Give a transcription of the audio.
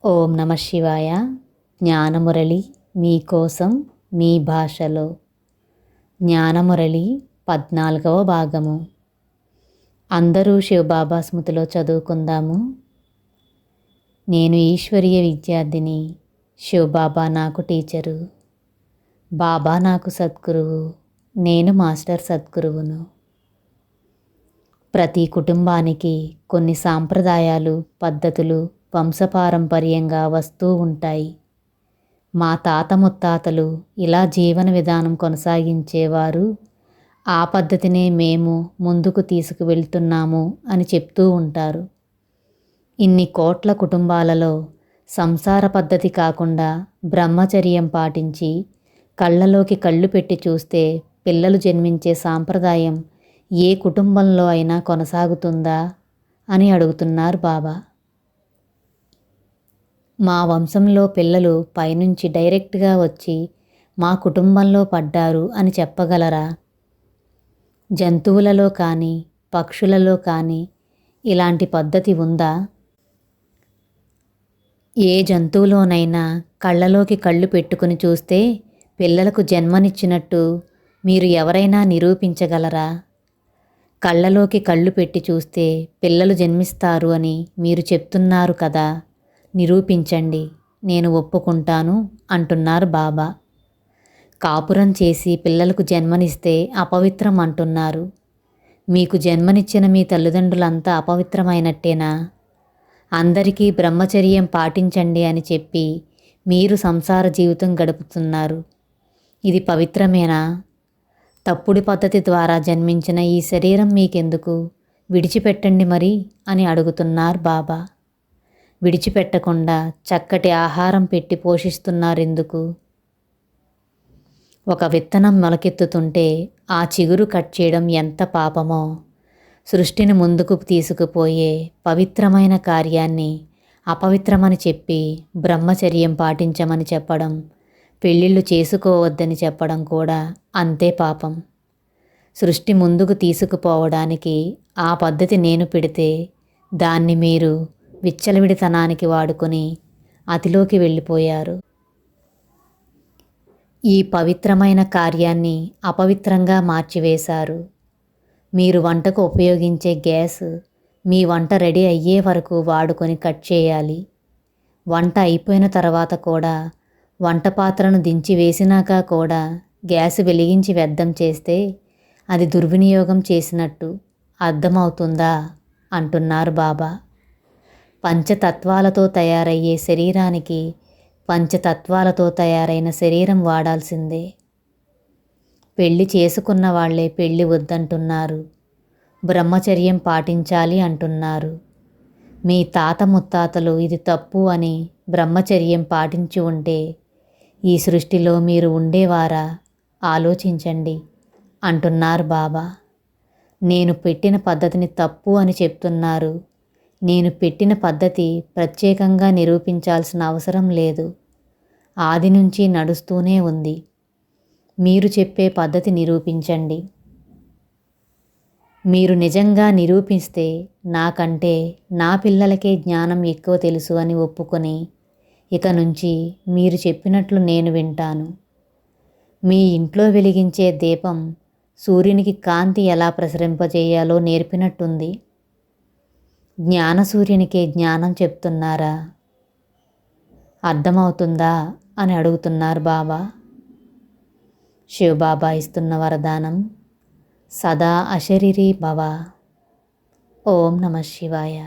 ఓం నమ శివాయ. జ్ఞానమురళి మీకోసం మీ భాషలో. జ్ఞానమురళి 14వ భాగము. అందరూ శివబాబా స్మృతిలో చదువుకుందాము. నేను ఈశ్వరీయ విద్యార్థిని. శివబాబా నాకు టీచరు. బాబా నాకు సద్గురువు. నేను మాస్టర్ సద్గురువును. ప్రతి కుటుంబానికి కొన్ని సాంప్రదాయాలు, పద్ధతులు వంశపారంపర్యంగా వస్తూ ఉంటాయి. మా తాత ముత్తాతలు ఇలా జీవన విధానం కొనసాగించేవారు. ఆ పద్ధతినే మేము ముందుకు తీసుకువెళ్తున్నాము అని చెప్తూ ఉంటారు. ఇన్ని కోట్ల కుటుంబాలలో సంసార పద్ధతి కాకుండా బ్రహ్మచర్యం పాటించి కళ్ళలోకి కళ్ళు పెట్టి చూస్తే పిల్లలు జన్మించే సాంప్రదాయం ఏ కుటుంబంలో అయినా కొనసాగుతుందా అని అడుగుతున్నారు బాబా. మా వంశంలో పిల్లలు పైనుంచి డైరెక్ట్గా వచ్చి మా కుటుంబంలో పడ్డారు అని చెప్పగలరా? జంతువులలో కానీ పక్షులలో కానీ ఇలాంటి పద్ధతి ఉందా? ఏ జంతువులోనైనా కళ్ళలోకి కళ్ళు పెట్టుకుని చూస్తే పిల్లలకు జన్మనిచ్చినట్టు మీరు ఎవరైనా నిరూపించగలరా? కళ్ళలోకి కళ్ళు పెట్టి చూస్తే పిల్లలు జన్మిస్తారు అని మీరు చెప్తున్నారు కదా, నిరూపించండి, నేను ఒప్పుకుంటాను అంటున్నారు బాబా. కాపురం చేసి పిల్లలకు జన్మనిస్తే అపవిత్రం అంటున్నారు. మీకు జన్మనిచ్చిన మీ తల్లిదండ్రులంతా అపవిత్రమైనట్టేనా? అందరికీ బ్రహ్మచర్యం పాటించండి అని చెప్పి మీరు సంసార జీవితం గడుపుతున్నారు. ఇది పవిత్రమేనా? తప్పుడు పద్ధతి ద్వారా జన్మించిన ఈ శరీరం మీకెందుకు? విడిచిపెట్టండి మరి అని అడుగుతున్నారు బాబా. విడిచిపెట్టకుండా చక్కటి ఆహారం పెట్టి పోషిస్తున్నారెందుకు? ఒక విత్తనం మొలకెత్తుతుంటే ఆ చిగురు కట్ చేయడం ఎంత పాపమో, సృష్టిని ముందుకు తీసుకుపోయే పవిత్రమైన కార్యాన్ని అపవిత్రమని చెప్పి బ్రహ్మచర్యం పాటించమని చెప్పడం, పెళ్ళిళ్ళు చేసుకోవద్దని చెప్పడం కూడా అంతే పాపం. సృష్టి ముందుకు తీసుకుపోవడానికి ఆ పద్ధతి నేను పెడితే దాన్ని మీరు విచ్చలవిడితనానికి వాడుకొని అతిలోకి వెళ్ళిపోయారు. ఈ పవిత్రమైన కార్యాన్ని అపవిత్రంగా మార్చివేశారు. మీరు వంటకు ఉపయోగించే గ్యాస్ మీ వంట రెడీ అయ్యే వరకు వాడుకొని కట్ చేయాలి. వంట అయిపోయిన తర్వాత కూడా వంట పాత్రను దించి వేసినాక కూడా గ్యాస్ వెలిగించి వ్యర్థం చేస్తే అది దుర్వినియోగం చేసినట్టు అర్థమవుతుందా అంటున్నారు బాబా. పంచతత్వాలతో తయారయ్యే శరీరానికి పంచతత్వాలతో తయారైన శరీరం వాడాల్సిందే. పెళ్లి చేసుకున్న వాళ్లే పెళ్లి వద్దంటున్నారు. బ్రహ్మచర్యం పాటించాలి అంటున్నారు. మీ తాత ముత్తాతలు ఇది తప్పు అని బ్రహ్మచర్యం పాటించి ఉంటే ఈ సృష్టిలో మీరు ఉండేవారా? ఆలోచించండి అంటున్నారు బాబా. నేను పెట్టిన పద్ధతిని తప్పు అని చెప్తున్నారు. నేను పెట్టిన పద్ధతి ప్రత్యేకంగా నిరూపించాల్సిన అవసరం లేదు. ఆది నుంచి నడుస్తూనే ఉంది. మీరు చెప్పే పద్ధతి నిరూపించండి. మీరు నిజంగా నిరూపిస్తే నాకంటే నా పిల్లలకే జ్ఞానం ఎక్కువ తెలుసు అని ఒప్పుకొని ఇక నుంచి మీరు చెప్పినట్లు నేను వింటాను. మీ ఇంట్లో వెలిగించే దీపం సూర్యునికి కాంతి ఎలా ప్రసరింపజేయాలో నేర్పినట్టుంది. జ్ఞానసూర్యునికే జ్ఞానం చెప్తున్నారా? అర్థమవుతుందా అని అడుగుతున్నారు బాబా. శివబాబా ఇస్తున్న వరదానం సదా అశరీరీ భవ. ఓం నమ శివాయ.